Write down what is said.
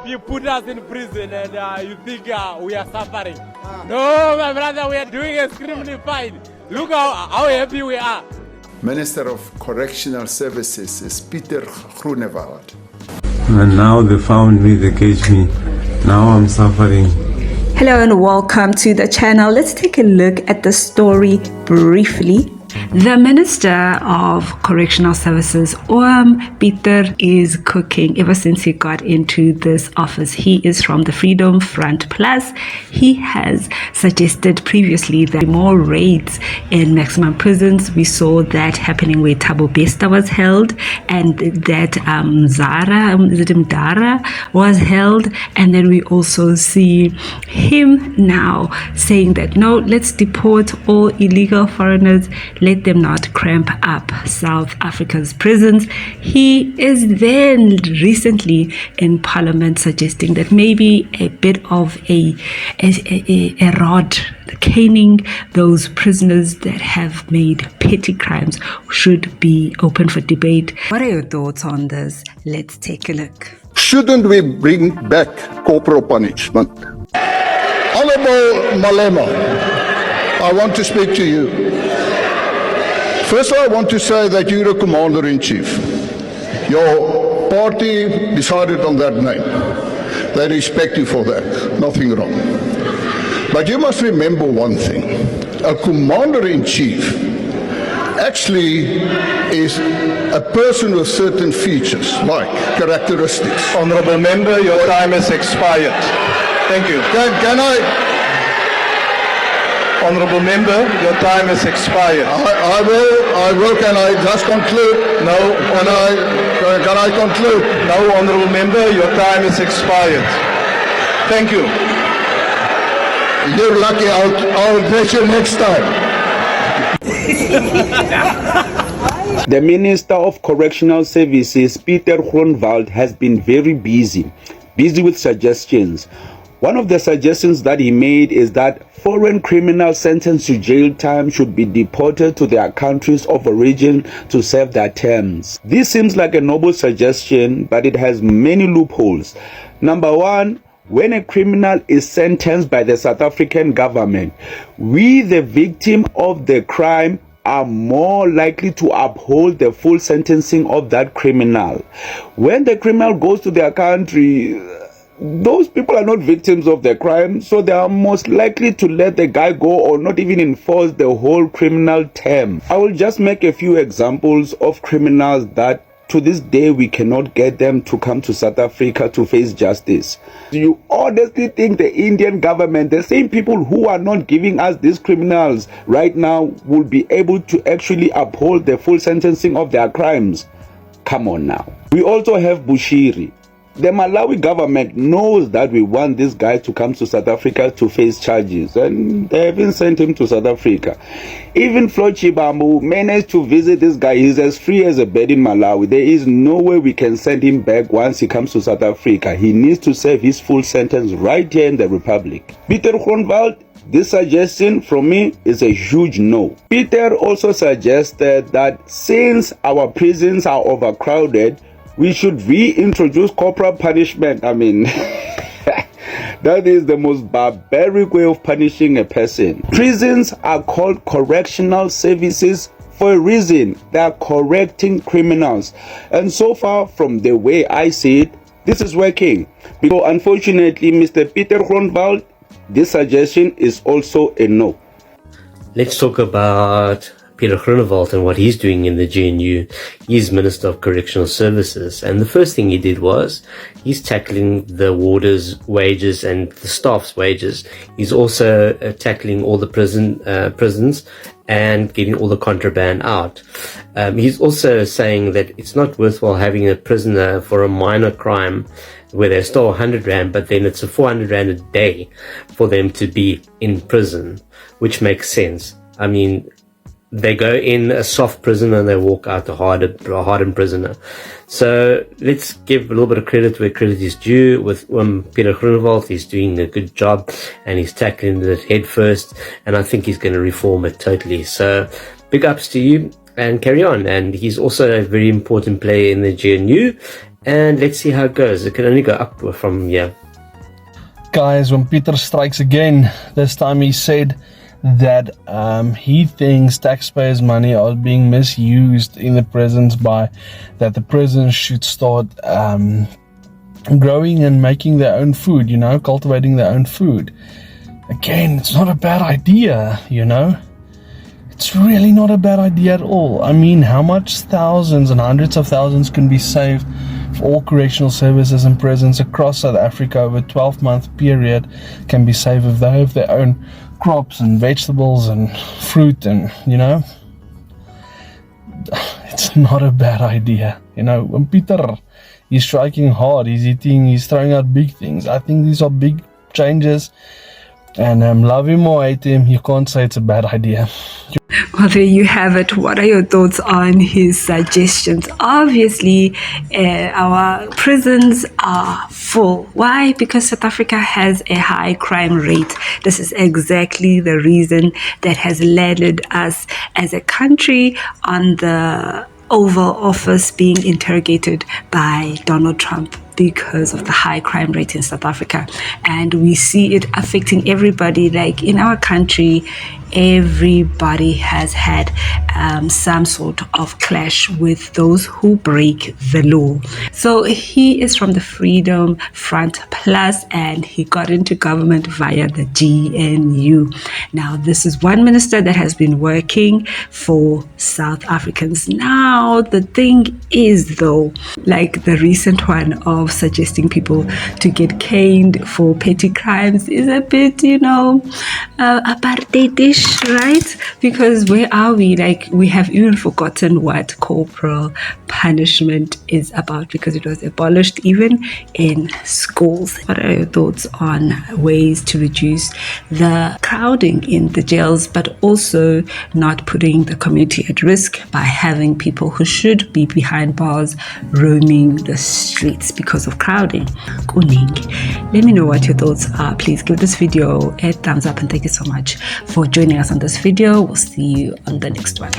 you put us in prison and you think we are suffering. No, my brother, we are doing extremely fine. Look how happy we are. Minister of Correctional Services is Peter Goenewald. And now they found me, they caged me. Now I'm suffering. Hello and welcome to the channel. Let's take a look at the story briefly. The Minister of Correctional Services, Peter, is cooking ever since he got into this office. He is from the Freedom Front. Plus, he has suggested previously that more raids in maximum prisons. We saw that happening where Thabo Bester was held, and that Mdara was held. And then we also see him now saying that no, let's deport all illegal foreigners. Let them not cramp up South Africa's prisons. He is then recently in Parliament suggesting that maybe a bit of a rod caning those prisoners that have made petty crimes should be open for debate. What are your thoughts on this? Let's take a look. Shouldn't we bring back corporal punishment? Honorable Malema, I want to speak to you. First, I want to say that you're a commander-in-chief. Your party decided on that name. They respect you for that. Nothing wrong. But you must remember one thing. A commander-in-chief actually is a person with certain features, like characteristics. Honorable member, your time has expired. Thank you. Can I... Honorable member, your time has expired. I will. Can I just conclude? No. Can I conclude? No, honorable member, your time has expired. Thank you. You're lucky. I'll address you next time. The Minister of Correctional Services, Peter Goenewald, has been very busy with suggestions. One of the suggestions that he made is that foreign criminals sentenced to jail time should be deported to their countries of origin to serve their terms. This seems like a noble suggestion, but it has many loopholes. Number one, when a criminal is sentenced by the South African government, we, the victim of the crime, are more likely to uphold the full sentencing of that criminal. When the criminal goes to their country, those people are not victims of the crime, so they are most likely to let the guy go or not even enforce the whole criminal term. I will just make a few examples of criminals that to this day we cannot get them to come to South Africa to face justice. Do you honestly think the Indian government, the same people who are not giving us these criminals right now, will be able to actually uphold the full sentencing of their crimes? Come on now. We also have Bushiri. The Malawi government knows that we want this guy to come to South Africa to face charges, and they haven't sent him to South Africa. Even Flo Chibambu managed to visit this guy. He's as free as a bird in Malawi. There is no way we can send him back once he comes to South Africa. He needs to serve his full sentence right here in the Republic. Peter Goenewald, this suggestion from me is a huge no. Peter also suggested that since our prisons are overcrowded, we should reintroduce corporal punishment. I mean, that is the most barbaric way of punishing a person. Prisons are called correctional services for a reason. They are correcting criminals. And so far, from the way I see it, this is working. Because unfortunately, Mr. Peter Goenewald, this suggestion is also a no. Let's talk about Peter Goenewald and what he's doing in the GNU. He's Minister of Correctional Services, and the first thing he did was he's tackling the warders' wages and the staff's wages. He's also tackling all the prisons and getting all the contraband out. He's also saying that it's not worthwhile having a prisoner for a minor crime where they stole 100 Rand, but then it's a 400 Rand a day for them to be in prison, which makes sense. I mean, they go in a soft prisoner and they walk out a hardened prisoner. So let's give a little bit of credit where credit is due. With Peter Goenewald, he's doing a good job and he's tackling it head first, and I think he's going to reform it totally. So big ups to you. and carry on. And he's also a very important player in the GNU, and let's see how it goes. It can only go up from here. Guys, when Peter strikes again, this time he said that he thinks taxpayers' money are being misused in the prisons, that the prisons should start growing and making their own food, cultivating their own food. Again, it's not a bad idea, It's really not a bad idea at all. I mean, how much thousands and hundreds of thousands can be saved for all correctional services and prisons across South Africa over a 12-month period can be saved if they have their own crops and vegetables and fruit, and it's not a bad idea. When Peter, he's striking hard, he's throwing out big things. I think these are big changes, and love him or hate him, you can't say it's a bad idea. Well, there you have it. What are your thoughts on his suggestions? Obviously, our prisons are full. Why? Because South Africa has a high crime rate. This is exactly the reason that has landed us as a country on the Oval Office being interrogated by Donald Trump, because of the high crime rate in South Africa. And we see it affecting everybody. Like in our country, everybody has had some sort of clash with those who break the law. So he is from the Freedom Front Plus, and he got into government via the GNU. Now, this is one minister that has been working for South Africans. Now, the thing is, though, like the recent one of suggesting people to get caned for petty crimes is a bit, apartheidish, right? Because where are we? Like, we have even forgotten what corporal punishment is about, because it was abolished even in schools. What are your thoughts on ways to reduce the crowding in the jails, but also not putting the community at risk by having people who should be behind bars roaming the streets because of crowding? Let me know what your thoughts are. Please give this video a thumbs up, and thank you so much for joining us on this video. We'll see you on the next one.